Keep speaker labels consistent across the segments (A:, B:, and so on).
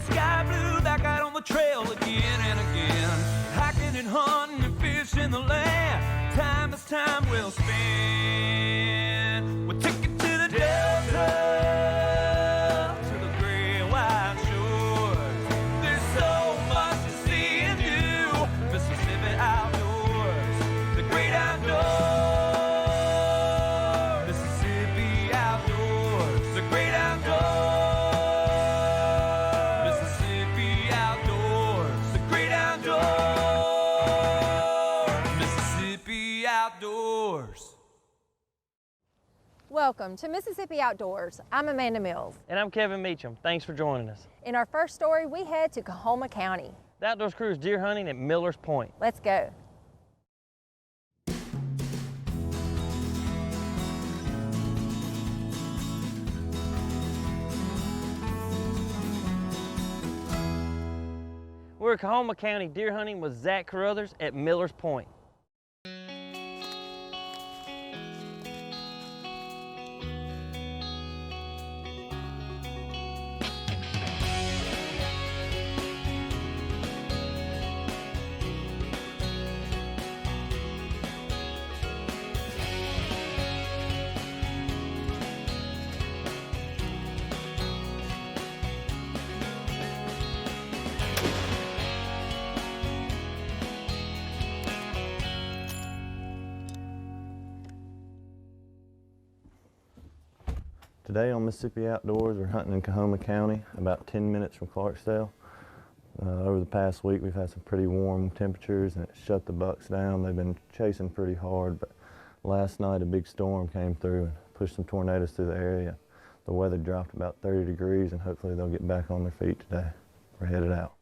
A: Sky blue, back out on the trail again and again. Hiking and hunting and fishing the land. Time is time well spent. We'll take it to the Delta, to the gray white shores. There's so much to see and do. Mississippi outdoors, the great outdoors. Mississippi outdoors, the great outdoors. Mississippi outdoors, the great outdoors. Mississippi outdoors.
B: Welcome to Mississippi Outdoors. I'm Amanda Mills.
C: And I'm Kevin Meacham. Thanks for joining us.
B: In our first story, we head to Coahoma County.
C: The Outdoors Crew is deer hunting at Millers Point.
B: Let's go.
C: We're at Coahoma County deer hunting with Zach Carruthers at Millers Point.
D: Today on Mississippi Outdoors, we're hunting in Coahoma County, about 10 minutes from Clarksdale. Over the past week, we've had some pretty warm temperatures and it shut the bucks down. They've been chasing pretty hard, but last night a big storm came through and pushed some tornadoes through the area. The weather dropped about 30 degrees and hopefully they'll get back on their feet today. We're headed out.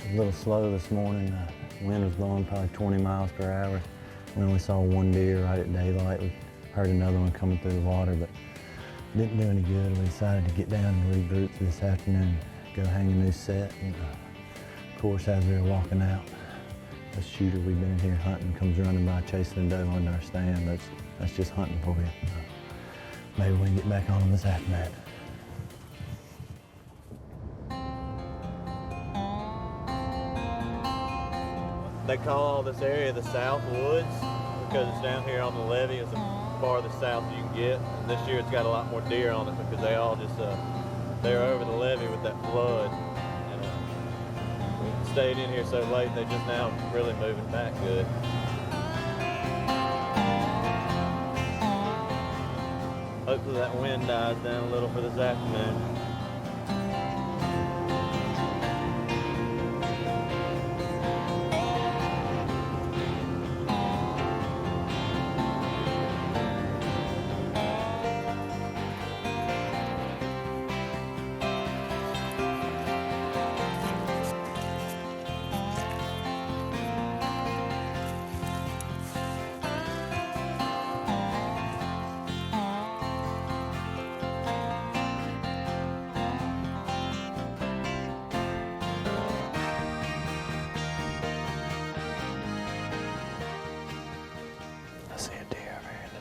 D: A little slow this morning. Wind was blowing probably 20 miles per hour. We only saw one deer right at daylight. We heard another one coming through the water, but didn't do any good. We decided to get down and regroup this afternoon, go hang a new set. And, of course, as we were walking out, the shooter we've been in here hunting comes running by chasing a doe under our stand. That's just hunting for you. Maybe we can get back on them this afternoon. They call this area the South Woods because it's down here on the levee. It's the farthest south you can get. And this year it's got a lot more deer on it because they all just, they're over the levee with that flood. And we stayed in here so late, they just now really moving back good. Hopefully that wind dies down a little for this afternoon.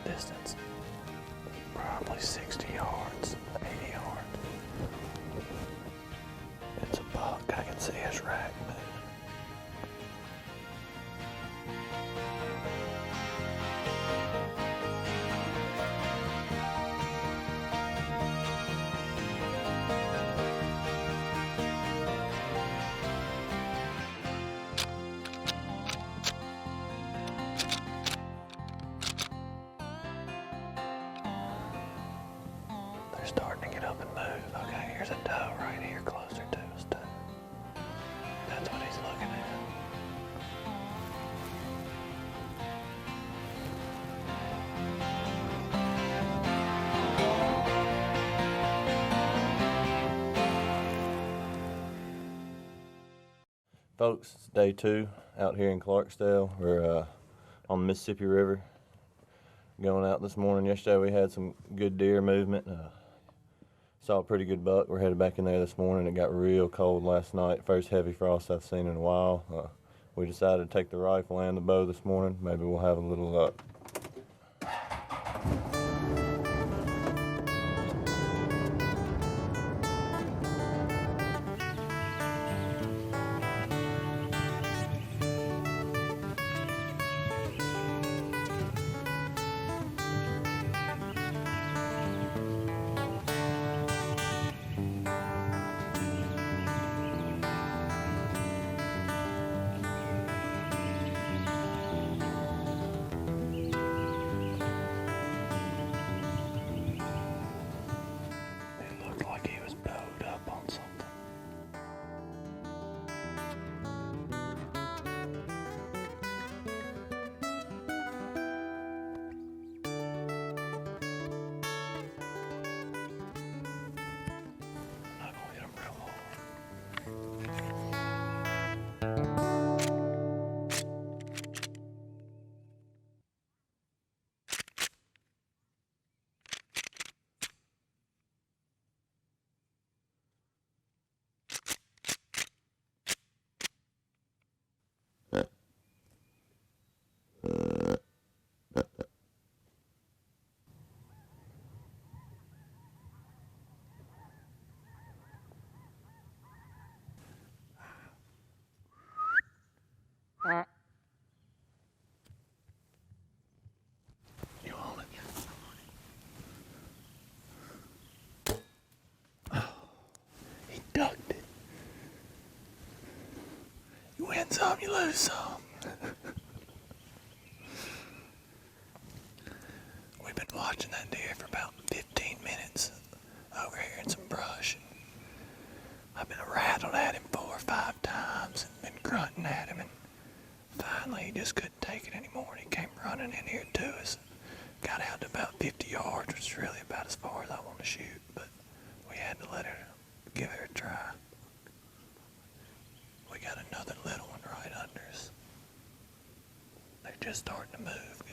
D: distance. Probably 60 yards, 80 yards. It's a buck. I can see his rack moving. They're starting to get up and move. Okay, here's a doe right here closer to us too. That's what he's looking at. Folks, it's day 2 out here in Clarksdale. We're on the Mississippi River. Going out this morning. Yesterday we had some good deer movement. Saw a pretty good buck. We're headed back in there this morning. It got real cold last night. First heavy frost I've seen in a while. We decided to take the rifle and the bow this morning. Maybe we'll have a little luck. Like he was bowed up on something. I'm not gonna hit him real hard. You on it? Oh, he ducked it. You win some, you lose some. We've been watching that deer for about 15 minutes over here in some brush. I've been rattled at him 4 or 5 times and been grunting at him, and finally he just couldn't take it anymore and he came running in here to us. Got out to about 50 yards, which is really about as far as I want to shoot, but we had to give her a try. We got another little one right under us. They're just starting to move good.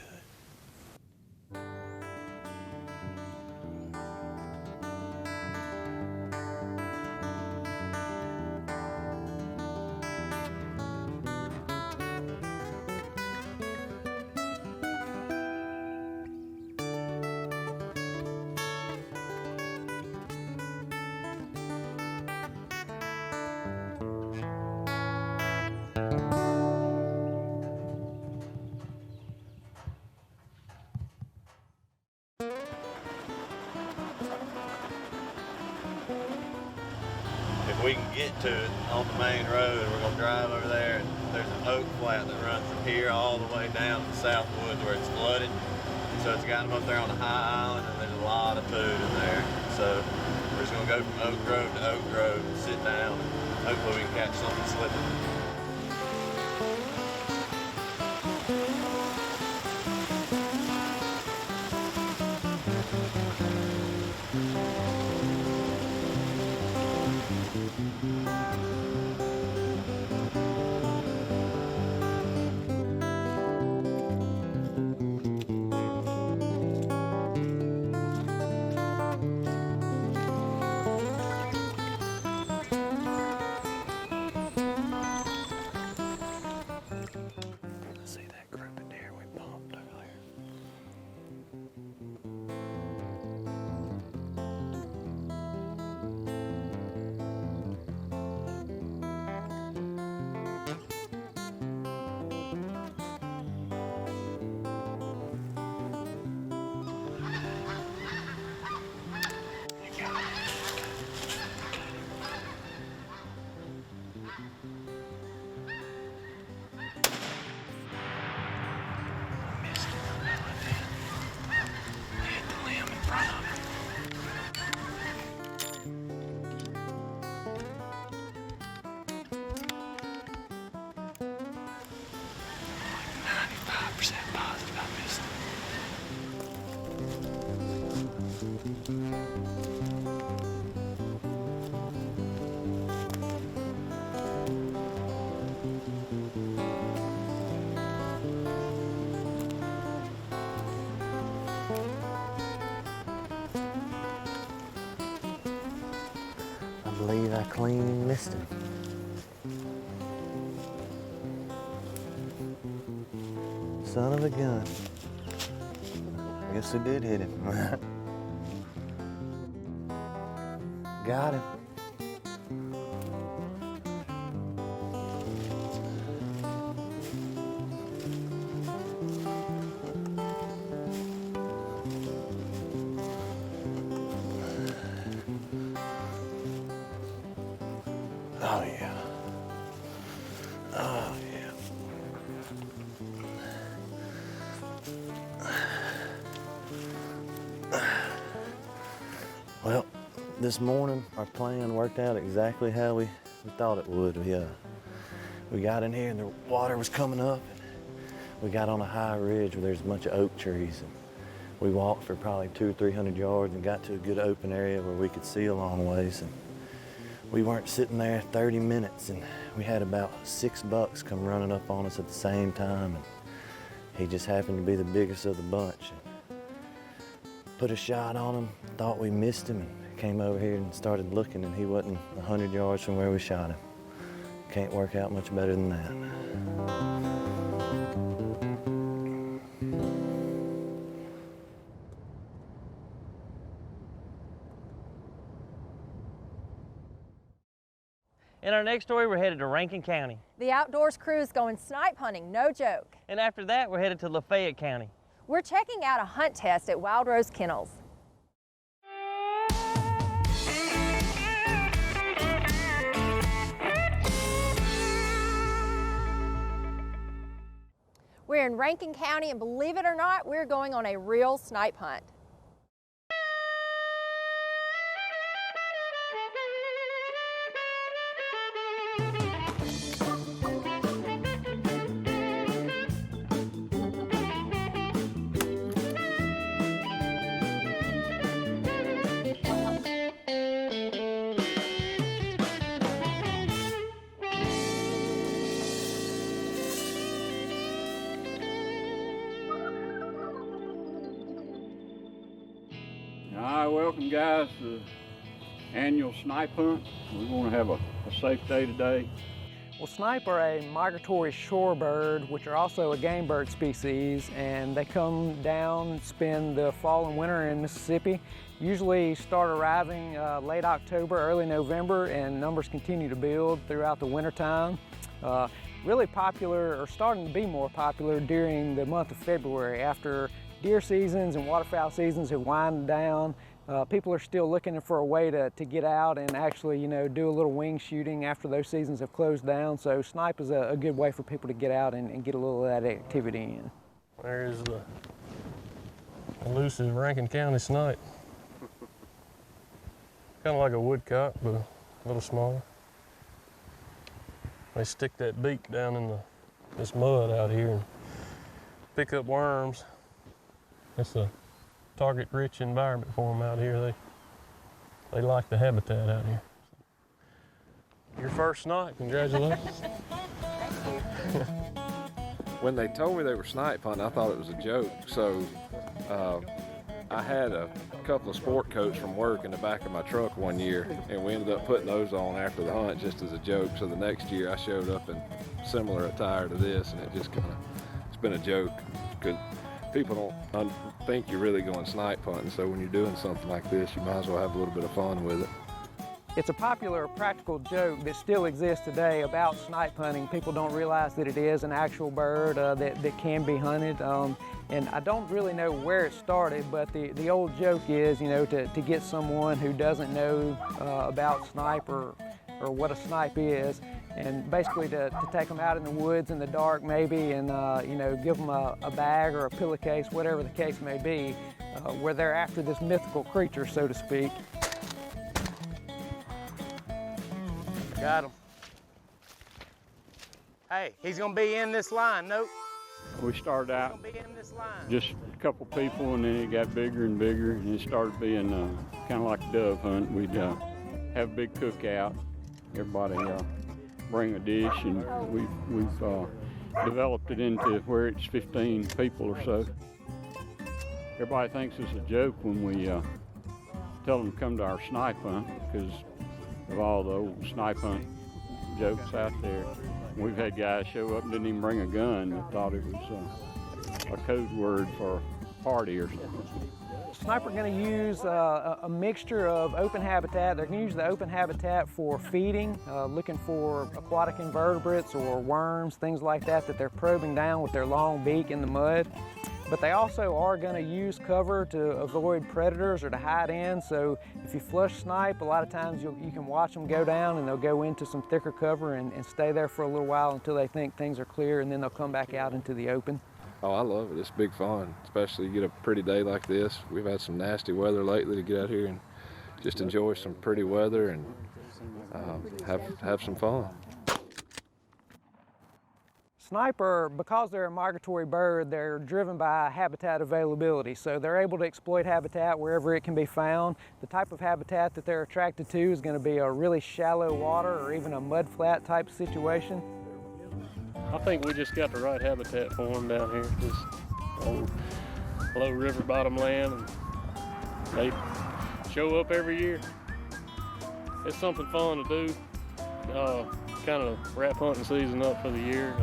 D: If we can get to it on the main road, we're going to drive over there, and there's an oak flat that runs from here all the way down to Southwoods where it's flooded. So it's got them up there on a high island, and there's a lot of food in there. So we're just going to go from Oak Grove to Oak Grove and sit down, and hopefully we can catch something slipping. believe I clean missed him. Son of a gun. I guess we did hit him. Got him. Oh yeah. Oh yeah. Well, this morning our plan worked out exactly how we thought it would. We got in here and the water was coming up. We got on a high ridge where there's a bunch of oak trees. And we walked for probably 200 or 300 yards and got to a good open area where we could see a long ways. And we weren't sitting there 30 minutes and we had about 6 bucks come running up on us at the same time. And he just happened to be the biggest of the bunch. Put a shot on him, thought we missed him, and came over here and started looking, and he wasn't 100 yards from where we shot him. Can't work out much better than that.
C: In our next story, we're headed to Rankin County.
B: The outdoors crew is going snipe hunting, no joke.
C: And after that, we're headed to Lafayette County.
B: We're checking out a hunt test at Wild Rose Kennels. We're in Rankin County, and believe it or not, we're going on a real snipe hunt.
E: All right, welcome guys to the annual snipe hunt. We want to have a safe day today.
F: Well, snipe are a migratory shorebird, which are also a game bird species, and they come down, spend the fall and winter in Mississippi. Usually start arriving late October, early November, and numbers continue to build throughout the winter time. Really popular, or starting to be more popular during the month of February. After deer seasons and waterfowl seasons have wound down, people are still looking for a way to get out and actually, do a little wing shooting after those seasons have closed down. So snipe is a good way for people to get out and get a little of that activity in.
G: There's the elusive Rankin County snipe. Kind of like a woodcock, but a little smaller. They stick that beak down in this mud out here and pick up worms. It's a target-rich environment for them out here. They like the habitat out here. Your first snipe, congratulations.
H: When they told me they were snipe hunting, I thought it was a joke. So I had a couple of sport coats from work in the back of my truck one year, and we ended up putting those on after the hunt just as a joke. So the next year I showed up in similar attire to this, and it just it's been a joke because people don't think you're really going snipe hunting. So when you're doing something like this, you might as well have a little bit of fun with it.
F: It's a popular practical joke that still exists today about snipe hunting. People don't realize that it is an actual bird that can be hunted. And I don't really know where it started, but the old joke is, to get someone who doesn't know about snipe or what a snipe is, and basically to take them out in the woods in the dark maybe, and give them a bag or a pillowcase, whatever the case may be, where they're after this mythical creature, so to speak.
I: Got him. Hey, he's gonna be in this line, nope.
E: We started out
I: He's gonna be in this line.
E: just a couple people, and then it got bigger and bigger, and it started being kind of like a dove hunt. We'd have a big cookout. Everybody bring a dish, and we've developed it into where it's 15 people or so. Everybody thinks it's a joke when we tell them to come to our snipe hunt, because of all the old snipe hunt jokes out there. We've had guys show up and didn't even bring a gun and thought it was a code word for a party or something.
F: Snipe are going to use a mixture of open habitat. They're going to use the open habitat for feeding, looking for aquatic invertebrates or worms, things like that they're probing down with their long beak in the mud. But they also are going to use cover to avoid predators or to hide in. So if you flush snipe, a lot of times you can watch them go down and they'll go into some thicker cover and stay there for a little while until they think things are clear, and then they'll come back out into the open.
H: Oh, I love it. It's big fun, especially you get a pretty day like this. We've had some nasty weather lately to get out here and just enjoy some pretty weather and have some fun.
F: Snipe are, because they're a migratory bird, they're driven by habitat availability. So they're able to exploit habitat wherever it can be found. The type of habitat that they're attracted to is going to be a really shallow water or even a mud flat type situation.
G: I think we just got the right habitat for them down here. This old low river bottom land, and they show up every year. It's something fun to do. Kind of wrap hunting season up for the year.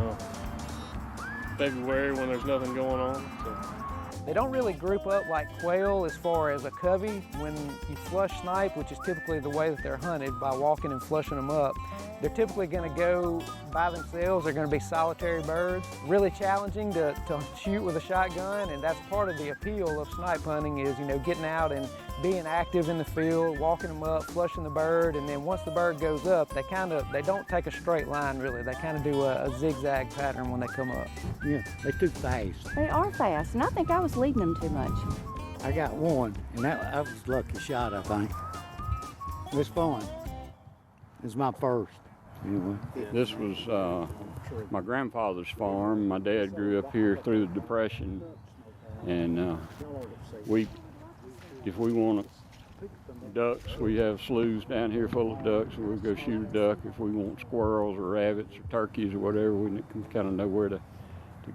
G: February when there's nothing going on. So.
F: They don't really group up like quail as far as a covey. When you flush snipe, which is typically the way that they're hunted, by walking and flushing them up, they're typically going to go by themselves. They're going to be solitary birds. Really challenging to shoot with a shotgun, and that's part of the appeal of snipe hunting is, getting out and being active in the field, walking them up, flushing the bird, and then once the bird goes up, they don't take a straight line really. They kind of do a zigzag pattern when they come up.
J: Yeah, they're too fast.
K: They are fast, and I think I was leading them too much.
J: I got one, and that was a lucky shot, I think. It was fun. It was my first. Anyway.
E: This was my grandfather's farm. My dad grew up here through the Depression, and if we want ducks, we have sloughs down here full of ducks, and we'll go shoot a duck. If we want squirrels or rabbits or turkeys or whatever, we can kind of know where to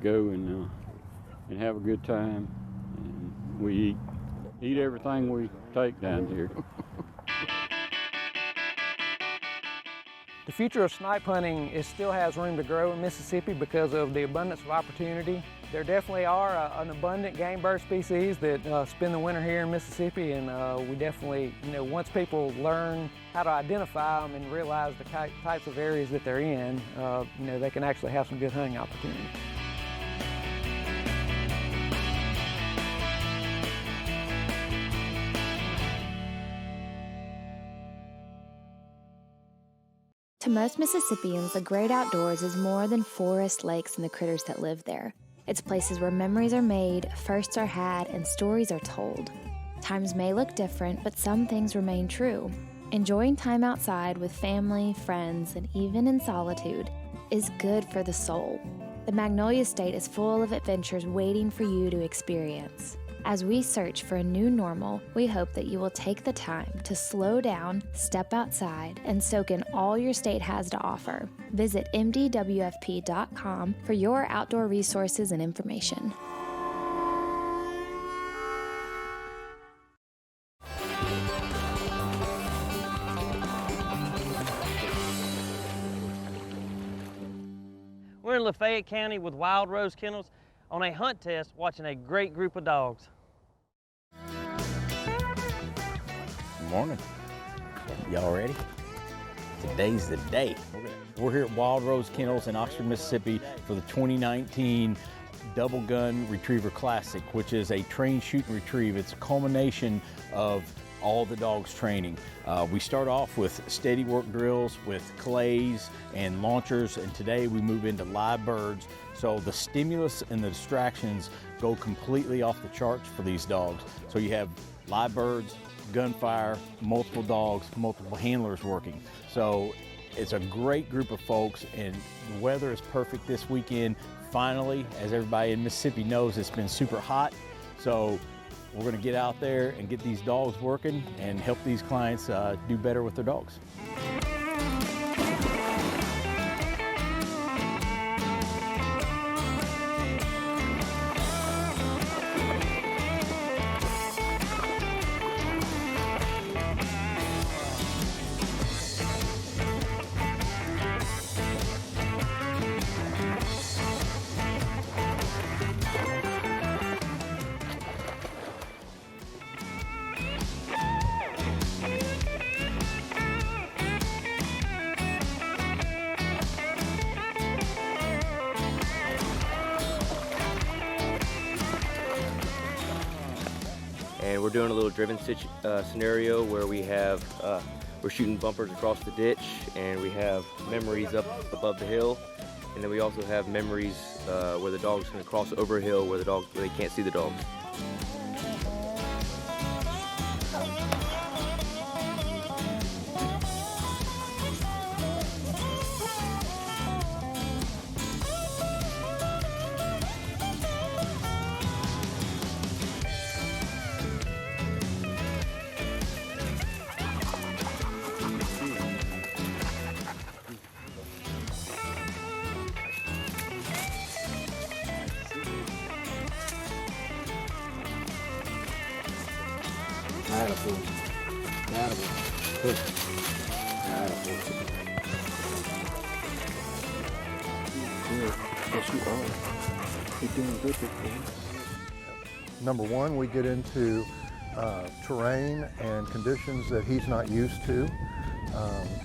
E: go and have a good time. And we eat everything we take down here.
F: The future of snipe hunting still has room to grow in Mississippi because of the abundance of opportunity. There definitely are an abundant game bird species that spend the winter here in Mississippi, and we definitely, once people learn how to identify them and realize the types of areas that they're in, they can actually have some good hunting opportunities.
L: To most Mississippians, the great outdoors is more than forests, lakes, and the critters that live there. It's places where memories are made, firsts are had, and stories are told. Times may look different, but some things remain true. Enjoying time outside with family, friends, and even in solitude is good for the soul. The Magnolia State is full of adventures waiting for you to experience. As we search for a new normal, we hope that you will take the time to slow down, step outside, and soak in all your state has to offer. Visit mdwfp.com for your outdoor resources and information.
C: We're in Lafayette County with Wild Rose Kennels on a hunt test watching a great group of dogs.
M: Good morning. Y'all ready? Today's the day. We're here at Wild Rose Kennels in Oxford, Mississippi for the 2019 Double Gun Retriever Classic, which is a train, shoot, and retrieve. It's a culmination of all the dogs training. We start off with steady work drills with clays and launchers, and today we move into live birds. So the stimulus and the distractions go completely off the charts for these dogs. So you have live birds, gunfire, multiple dogs, multiple handlers working. So it's a great group of folks, and the weather is perfect this weekend. Finally, as everybody in Mississippi knows, it's been super hot. So we're gonna get out there and get these dogs working and help these clients do better with their dogs.
N: and we're doing a little driven scenario where we have we're shooting bumpers across the ditch, and we have memories up above the hill, and then we also have memories where the dog's going to cross over a hill where they can't see the dogs.
O: Number one, we get into terrain and conditions that he's not used to.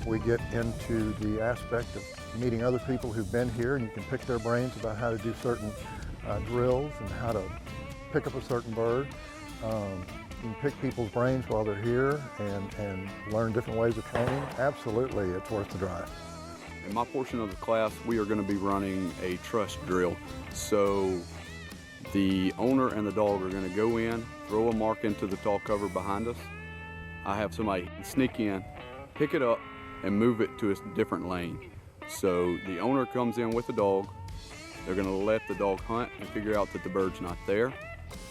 O: We get into the aspect of meeting other people who've been here, and you can pick their brains about how to do certain drills and how to pick up a certain bird. You can pick people's brains while they're here and learn different ways of training. Absolutely, it's worth the drive.
P: In my portion of the class, we are going to be running a trust drill. So the owner and the dog are going to go in, throw a mark into the tall cover behind us. I have somebody sneak in, pick it up, and move it to a different lane. So the owner comes in with the dog. They're going to let the dog hunt and figure out that the bird's not there,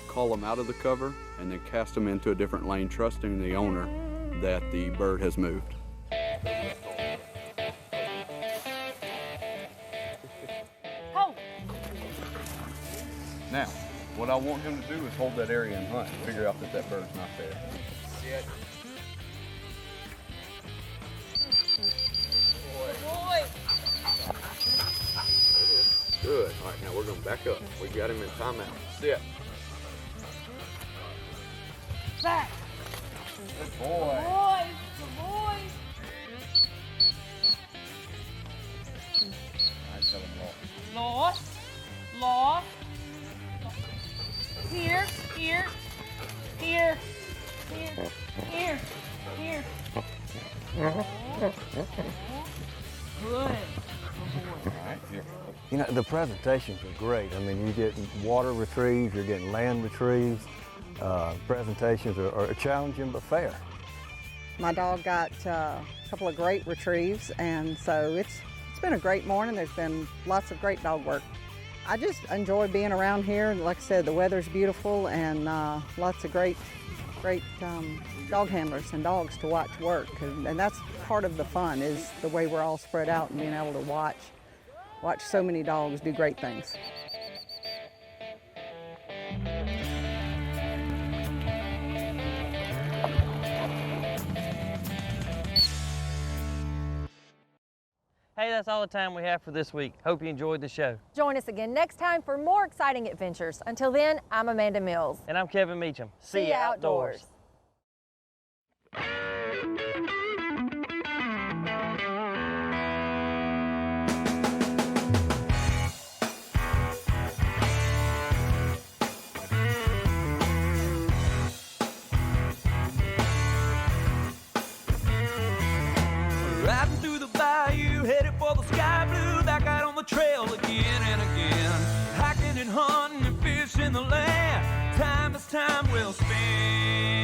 P: call them out of the cover, and then cast them into a different lane, trusting the owner that the bird has moved. Now, what I want him to do is hold that area and hunt and figure out that that bird's not there. Good. All right, now we're going to back up. We got him in timeout. Sit.
A: Back.
P: Good boy.
A: Boys. Good boys.
P: All right, tell him
A: Lost. Lost. Here. Here. Here. Here. Here. Here. Good.
Q: You know, the presentations are great. I mean, you're getting water retrieves, you're getting land retrieves. Presentations are challenging but fair.
R: My dog got a couple of great retrieves, and so it's been a great morning. There's been lots of great dog work. I just enjoy being around here. Like I said, the weather's beautiful, and lots of great dog handlers and dogs to watch work. And that's part of the fun, is the way we're all spread out and being able to watch so many dogs do great things.
C: Hey, that's all the time we have for this week. Hope you enjoyed the show.
B: Join us again next time for more exciting adventures. Until then, I'm Amanda Mills.
C: And I'm Kevin Meacham.
B: See you outdoors.
A: Riding through the bayou, headed for the sky blue, back out on the trail again and again. Hiking and hunting and fishing the land, time is time well spent.